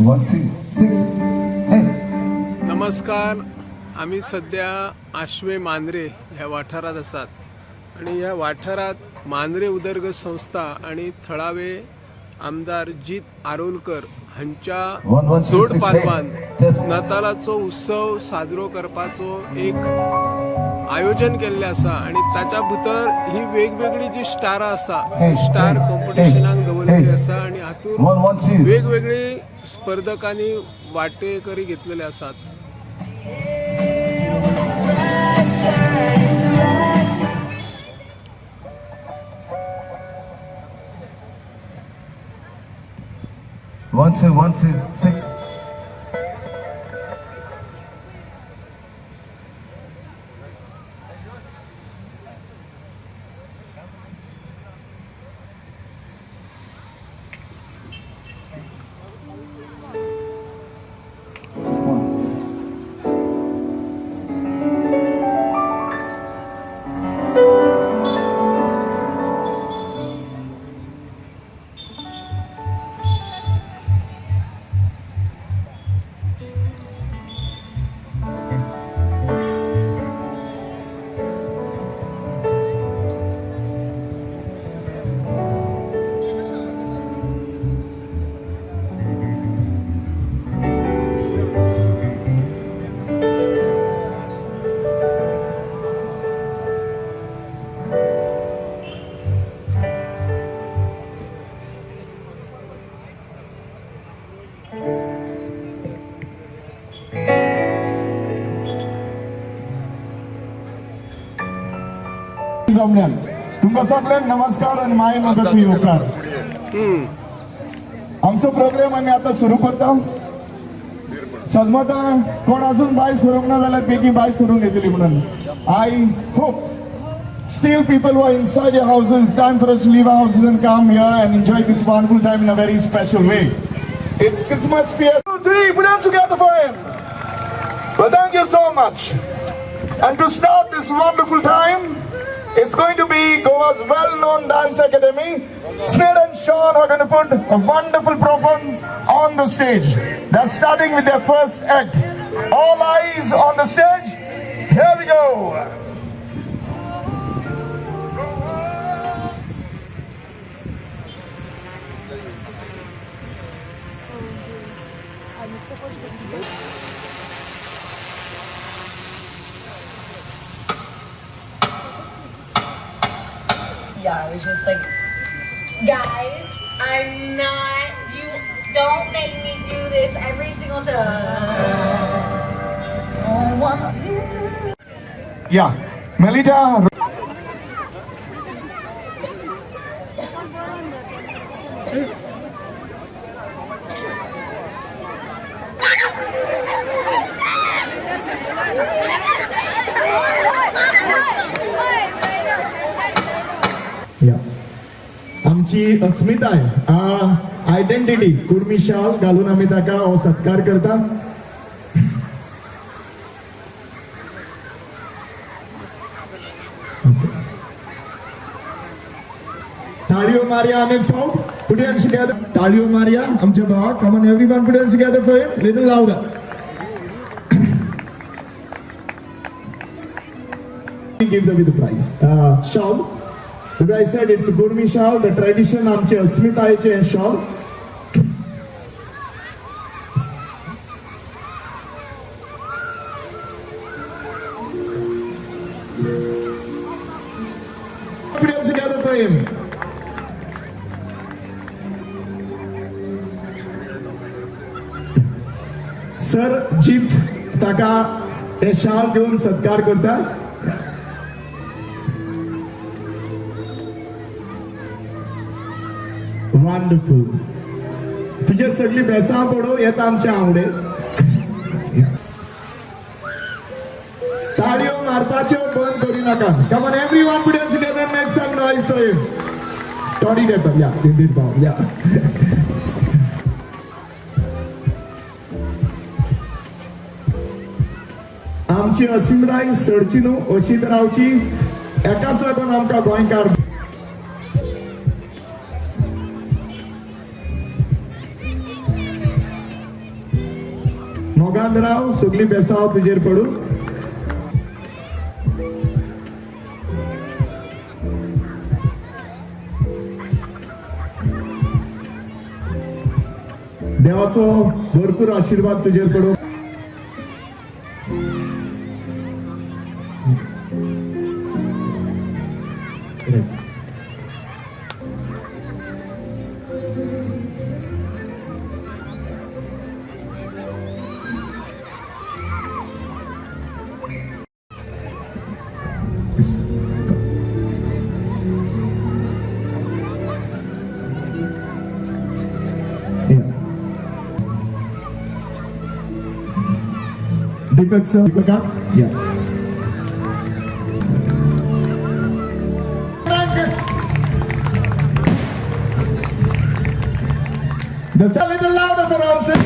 1 2 6 hey. नमस्कार. आम्ही सध्या आश्वे मांद्रे ह्या वाठारात आसात आणि ह्या वाठारात मांद्रे उदरगत संस्था आणि थळावे आमदार जीत आरोलकर हांच्या जोड पालवान नातालाचो उत्सव साजरो करपाचो एक आयोजन केल्लें आसा आणि ताच्या भितर ही वेगवेगळी जी स्टारां आसा स्टार कॉम्पिटिशनाक दवरलेली आसा आणि हातूंत वेगवेगळी स्पर्धकांनी वांटेकरी घेतलेले आसात. One two 6. तुमका सगळ्यांक नमस्कार आणि माय मोगाचो येवकार. आमचो प्रोग्राम आम्ही आता सुरू करता. सजमता कोण अजून बाय सुरूंक ना जाल्यार बेगीन बाय सुरूंक येतली म्हणून. I hope still people who are inside your houses, it's time for us to leave our houses and come here and enjoy this wonderful time in a very special way. It's Christmas PS 2 3, put it together for him. But thank you so much. And to start this wonderful time, it's going to be Goa's well-known dance academy. Snid and Sean are going to put a wonderful performance on the stage. They're starting with their first act. All eyes on the stage. Here we go. Yeah, it was just like, guys, I'm not, you don't make me do this every single time. Yeah, Melita. आमची अस्मिताय identity Kurmi शाल घालून आम्ही ताका हो सत्कार करता. ताळयो मारया अनेक फावट. Put your hands together. ताळयो मारया आमच्या भावाक. Come on everyone, put your hands together for him. Little louder. Give them the prize. Shawl. As I said, it's a Gurmi shawl. The tradition आमचे अस्मितायेचे shawl. Put your hands together for him. Sir Jit ताका हे shawl घेऊन सत्कार करता. Wonderful. तुझे सगळी बेसां पडो येता आमच्या आवडे. ताळयो मारपाच्यो बंद करू नाका. Come on everyone, put your hands together and make some noise for him. Toddy Depper, yeah, they did bow, yeah. आमची असिमराई सडची न्हू अशीच रावची. एकाच लागून आमकां गोंयकार सुगंधराव सुगली बेसाव तुझेर पडू. देवाचो भरपूर आशीर्वाद तुझेर पडू. Deepak sir, Deepak, yeah. That's a little louder for Ramsey.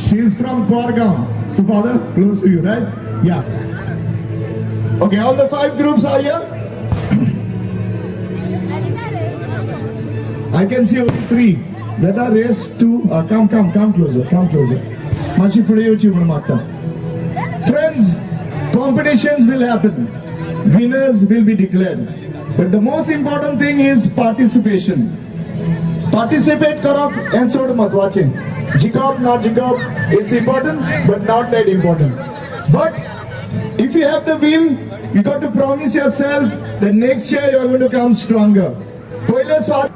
She's from Kwargaon. So father, close to you, right? Yeah. Okay, all the 5 groups are here. I can see only 3. Whether race 2, come closer. Machi Fudayochi Mata. Friends, competitions will happen. Winners will be declared. But the most important thing is participation. Participate karab and sort of matwache. Jikab, not jikab, it's important, but not that important. But if you have the will, you got to promise yourself that next year you are going to come stronger. Poile swat.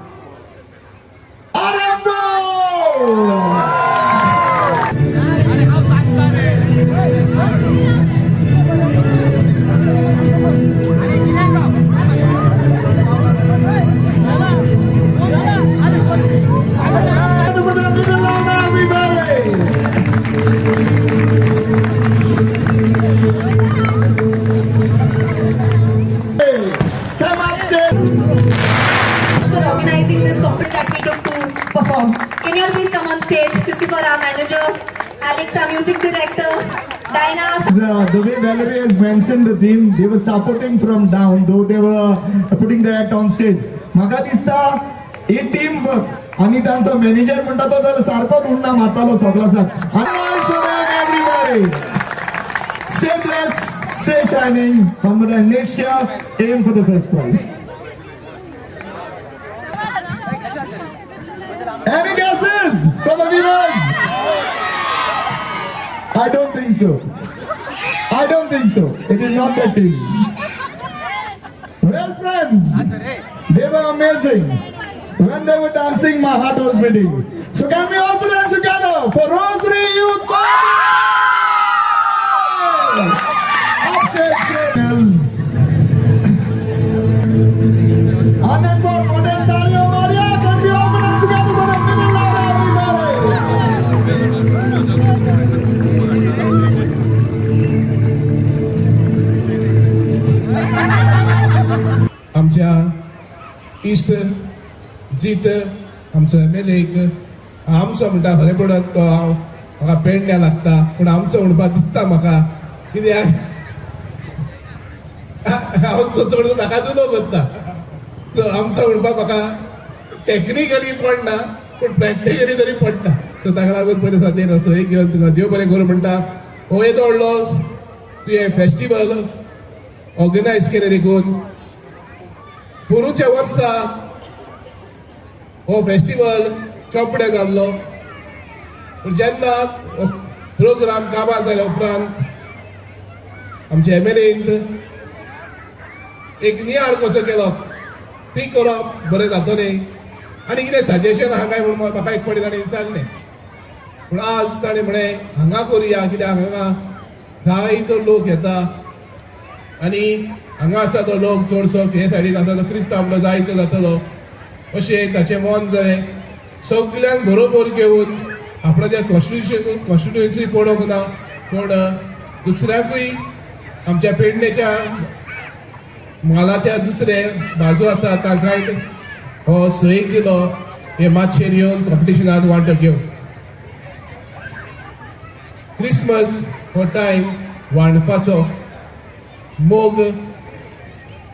Organizing this competition that we took to perform. Can you all please come on stage? Christopher, our manager, Alex, our music director, Dinah. The way Valerie has mentioned the theme, they were supporting from down, though they were putting the act on stage. Maka dista, a team work. आणि त्यांचा manager म्हणतात तर सारखं उडना मातालो सगळा everybody. Stay blessed, stay shining. Next year, aim for the first prize. Any guesses from the viewers? I don't think so. It is not that team. Well, friends, they were amazing. When they were dancing, my heart was beating. So can we all put hands together for Rosary Youth Party? And then for Model Tario Maria, can we all put hands together for the middle line, everybody? आमच्या इश्ट जीत आमचो MLA आमचो म्हणटा खरें पडत तो हांव म्हाका पेडण्या लागता पूण आमचो म्हणपाक दिसता म्हाका कित्याक हांव चड नाकाचो करता सो आमचो म्हणपाक म्हाका टॅक्निकली पडना पूण प्रॅक्टिकली तरी पडटा सो ताका लागून पयले सादेन असो एक घेवन तुका देव बरें करूं म्हणटा हो येदो व्हडलो तुवें फेस्टिवल ऑर्गनायज केलें देखून पोरूच्या वर्सा हो फेस्टिवल चोपडे जाल्लो पूण जेन्ना प्रोग्राम काबार जाल्या उपरांत आमच्या MLAन एक नियाळ कसो केलो ती करप बरें जातलें आनी कितें सजेशन आहा काय म्हणून म्हाका एक फावटी ताणें विचारलें पूण आज ताणें म्हळें हांगा करुया कित्याक हांगा जायतो लोक येता आनी हांगा आसा तो लोक चडसो हे सायडीन आसा तो क्रिस्तांव म्हणलो जायतो जातलो अशें ताचें मन जालें सगळ्यांक बरोबर घेवन आपणा त्या कॉन्स्टिट्युएन्सी पडोवंक ना पूण दुसऱ्याकूय आमच्या पेडणेच्या मालाच्या दुसरे बाजू आसा तांकांय हो सयक दिलो हे मातशें येवन कॉम्पिटिशनांत वांटो घेवन क्रिसमस हो टायम वांटपाचो मोग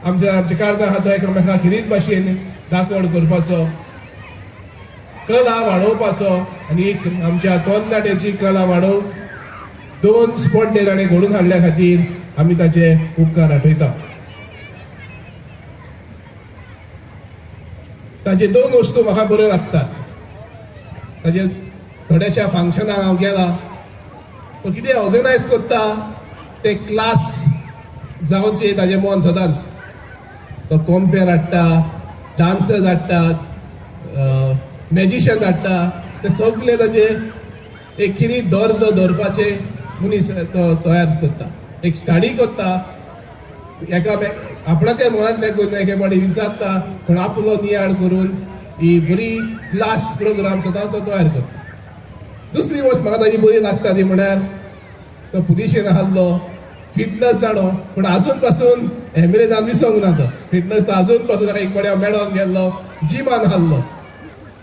आमचे काळजा आहा तो एकामेकांक हिरीत भाशेन दाखवण करपाचो, कला वाडोवपाचो आनी एक आमच्या तरणाट्याची कला वाडोवंक 2 स्पोर्ट डे ताणें घडोवन हाडल्या खातीर आमी ताचे उपकार आठयता. ताचे 2 वस्तू म्हाका बऱ्यो लागतात. ताचे थोड्याशा फंक्शनाक हांव गेला, तो कितें ऑर्गनायज करता ते क्लास जावचे ताजें मन सदांच. तो कॉम्पेर हाडटा, डान्सर्स हाडटात, मॅजिशियन हाडटा, ते सगळे ताचे एक किरी दर्जो धरपाचे मनीस तो तयार करता, एक स्टडी करता, आपणाच्या मनांतले करून एकेपाटी विचारता, पूण आपलो नियाळ करून ही बरी क्लास प्रोग्राम सदांच तो तयार करता. दुसरी गोष्ट म्हाका ताजी बरी लागता ती म्हळ्यार तो पुलिशेन आहलो, फिटनस जाणो, पूण आजून पासून एमरेजान विसरूंक ना तो फिटनस. आजून पासून ताका एक कडेन मेळोन गेल्लो, जिमान आहलो.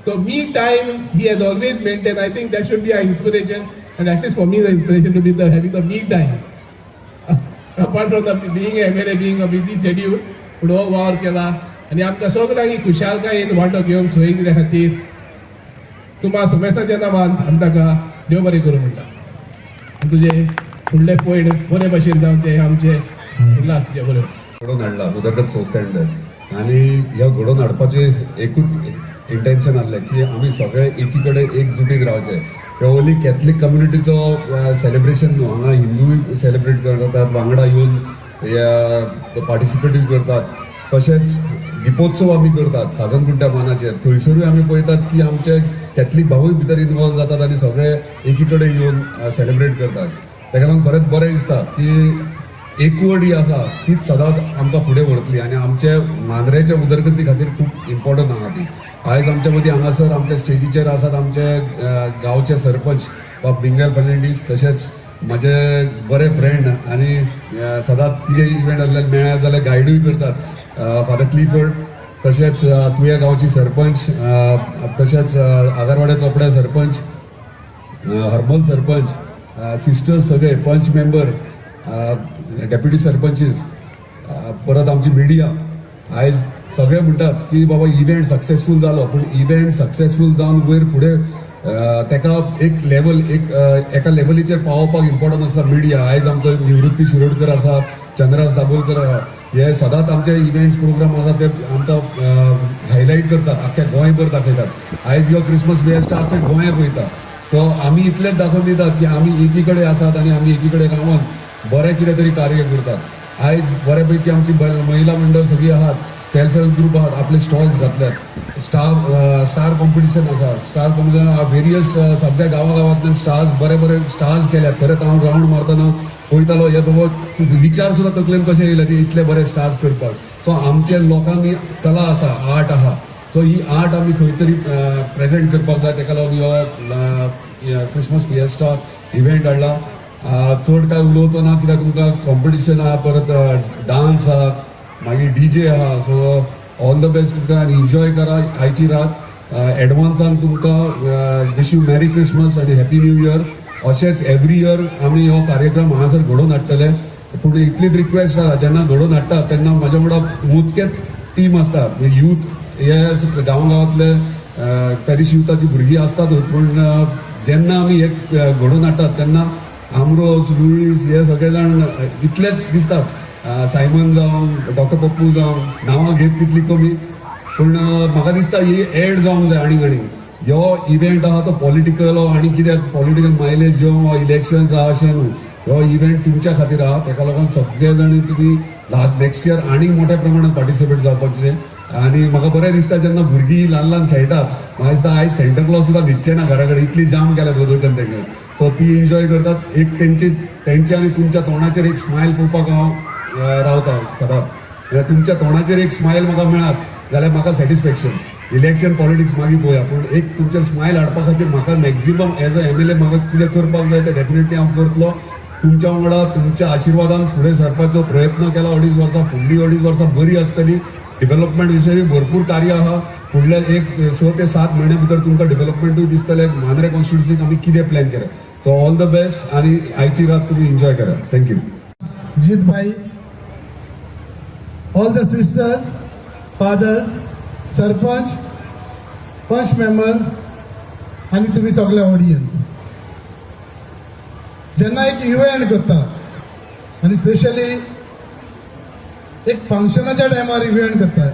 So me time he has always maintained. I think that should be our inspiration, and at least for me the inspiration to be having the me time. Apart from the being a busy schedule, पूण हो वावर केला आनी आमकां सगळ्यांक ही खुशालकायेन वांटो घेवंक सोय दिल्या खातीर तुमा सुमेशाच्या नांवान आमी ताका देव बरें करूं म्हणटा. आनी तुजे फुडले पॉयंट बरे भशेन जावचे आमचे उल्हास तुजे बरें घडोवन हाडला उदरगत संस्थेंतल्यान. आनी ह्या घडोवन हाडपाचे एकूच इंटेंशन आसलें की आमी सगळे एकी कडेन एकजुटीक रावचे. हे ओन्ली कॅथलीक कम्युनिटीचो सेलिब्रेशन न्हू, हांगा हिंदूय सेलिब्रेट करतात, वांगडा येवन पार्टिसिपेटूय करतात. तशेंच दिपोत्सव आमी करतात खाजनकुंट्या मानाचेर, थंयसरूय आमी पळयतात की आमचे कॅथलीक भावूय भितर इनवॉल्व जातात आनी सगळे एकी कडेन येवन सेलिब्रेट करतात. ताका लागून खरेंच बरें दिसता की एकवट ही आसा तीच सदांच आमकां फुडें व्हरतली आनी आमचे मांद्रेच्या उदरगती खातीर खूब इम्पॉर्टंट आहा ती. आयज आमच्या मदीं हांगासर आमच्या स्टेजीचेर आसात आमचे गांवचे सरपंच बाब बिंगल फर्नांडीस, तशेंच म्हाजे बरे फ्रेंड आनी सदांच कितें इव्हेंट आसल्यार मेळ्ळ्यार जाल्यार गायडूय करतात फादर क्लिफर्ड, तशेंच तुया गांवची सरपंच, तशेंच आगारवाड्या चोपड्या सरपंच, हरमल सरपंच, सिस्टर्स सगळे, पंच मेंबर, डेप्युटी सरपंचीस, परत आमची मिडिया. आयज सगळे म्हणटात की बाबा इव्हेंट सक्सेसफूल जालो, पूण इव्हेंट सक्सेसफूल जावन वयर फुडें ताका एक लेवल एका लेवलीचेर पावोवपाक इम्पॉर्टंट आसा मिडिया. आयज आमचो निवृत्ती शिरोडकर आसा, चंद्रास दाबोलकर आहा, हे सदांच आमचे इव्हेंट्स प्रोग्राम आसा ते आमकां हायलायट करतात, आख्ख्या गोंयभर दाखयतात. आयज ह्यो क्रिसमस फेस्ट आख्ख्या गोंया पळयता. सो आमी इतलेंच दाखोवन दितात की आमी एकी कडेन आसात आनी आमी एकी कडेन रावन बरें कितें तरी कार्य करतात. आयज बऱ्यापैकी आमची महिला मंडळ सगळी आहात, सेल्फ हेल्प ग्रुप आहात, आपले स्टॉल्स घातल्यात, स्टार कॉम्पिटिशन आसा, स्टार कॉम्पिटिशन व्हेरियस सगळ्या गांवांतल्यान बरे बरे स्टार्स केल्यात. खरेंच हांव रावंड मारतना पळयतालो हे बाबा विचार सुद्दां तकलेन कशें येयले ते इतले बरे स्टार्स करपाक. सो आमच्या लोकांनी कला आसा, आर्ट आहा, सो ही आर्ट आमी खंय तरी प्रेजेंट करपाक जाय. ताका लागून हो क्रिसमस फिएस्टा इव्हेंट हाडला. चड काय उलोवचो ना कित्याक तुमकां कॉम्पिटिशन आहा, परत डान्स आहा, मागीर DJ आहा. सो ऑल द बेस्ट तुमकां आनी एन्जॉय करा आयची रात. एडवान्सान तुमकां विश यू मेरी क्रिसमस आनी हॅपी न्यू इयर. अशेंच एवरी इयर आमी हो कार्यक्रम हांगासर घडोवन हाडटले. पूण इतलीच रिक्वेस्ट आहा, जेन्ना घडोवन हाडटा तेन्ना म्हाज्या वांगडा मोजकेच टीम आसता, यूथ हे गांवांतले पॅरिश युथाची भुरगीं आसतातूच, पूण जेन्ना आमी हे घडोवन हाडटात तेन्ना आमरोस, लुईस हे सगळे जाण इतलेच दिसतात. सायमन जावं, डॉक्टर पप्पू जावं, नांवां घेत तितली कमी, पूण म्हाका दिसता ही एड जावंक जाय आनीक आनीक. ह्यो इव्हेंट आहा तो पॉलिटिकल आनी कित्याक पॉलिटिकल मायलेज घेवं इलेक्शन्स आहा अशें न्हू. ह्यो इव्हेंट तुमच्या खातीर आहा, ताका लागून सगळे जाण तुमी नेक्स्ट इयर आनीक मोठ्या प्रमाणात पार्टिसिपेट जावपाचें. आनी म्हाका बरें दिसता जेन्ना भुरगीं ल्हान ल्हान खेळटात, म्हाका दिसता आयज सेंटा क्लॉज सुद्दां न्हिदचे ना घरा कडेन, इतली जाम केल्या गोदोळच्यान तेंगे. सो ती एन्जॉय करतात. एक तेंचे आनी तुमच्या तोंडाचेर एक स्मायल पळोवपाक हांव रावता सदांच. तुमच्या तोंडाचेर एक स्मायल म्हाका मेळत जाल्यार म्हाका सॅटिस्फॅक्शन. इलेक्शन पॉलिटिक्स मागीर पळोवया, पूण एक तुमचेर स्मायल हाडपा खातीर म्हाका मॅक्झिमम एज अ MLA म्हाका कितें करपाक जाय तें डेफिनेटली हांव करतलो. तुमच्या वांगडा तुमच्या आशिर्वादान फुडें सरपाचो प्रयत्न केला. 2.5 वर्सां फुडलीं 2.5 वर्सां बरी आसतली. डेव्हलपमेंट विशयी भरपूर कार्य आहा. फुडल्या 6 ते 7 म्हयन्या भितर तुमकां डेव्हलपमेंटूय दिसतलें. मांद्रे कॉन्स्टिट्युन्सीक आमी कितें प्लॅन केलें. सो ऑल द बेस्ट आनी आयची रात तुमी एन्जॉय करा. थँक्यू. जीत भाई all the sisters, fathers, sarpanch, पंच मेंबर आणि तुम्ही सगळे ऑडियन्स. जेन्ना एक इव्हेंट करता आणि स्पेशली एक फंक्शनाच्या टायमार इव्हेंट करता,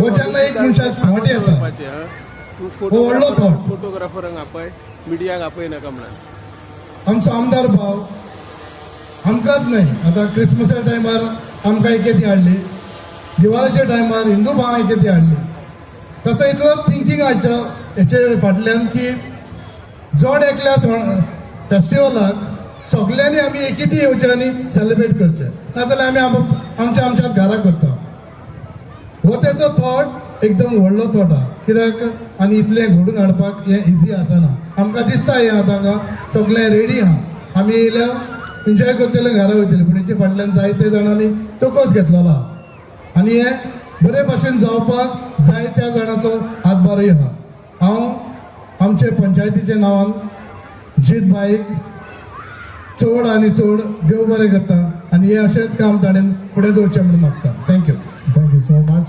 हो जेन्ना एक मनशाक थॉट येता, हो व्हडलो थॉट. फोटोग्राफरांक आपय, मिडियाक आपय नाका म्हणून. आमचो आमदार भाव आमकांच न्हय, आता क्रिसमसाच्या टायमार आमकां एकेती हाडली, दिवाळीच्या टायमार हिंदू भाव एकेती हाडली. ताचो इतलो थिंकींग आयच्या हेचे फाटल्यान की जड एकल्या फेस्टिवलाक सगळ्यांनी आमी एकेती येवचे आनी सेलिब्रेट करचे, नाजाल्यार आमी आमच्या घरा करता. हो तेचो थॉट एकदम व्हडलो थॉट आहा. कित्याक आनी इतलें घडून हाडपाक हें इजी आसना. आमकां दिसता हें आतां सगळें रेडी आहा, आमी येयल्यार एन्जॉय करतले, घरा वयतले, पूण हेचे फाटल्यान जायते जाणांनी टोकोस घेतलेलो आहा. आनी हें बरे भाशेन जावपाक जाय त्या जाणांचो हातभारय आहा. हांव आमचे पंचायतीच्या नांवान जीत बाईक चड आनी चड देव बरें करता आनी हे अशेंच काम ताणें फुडें दवरचें म्हणून मागता. थँक्यू. Thank you so much.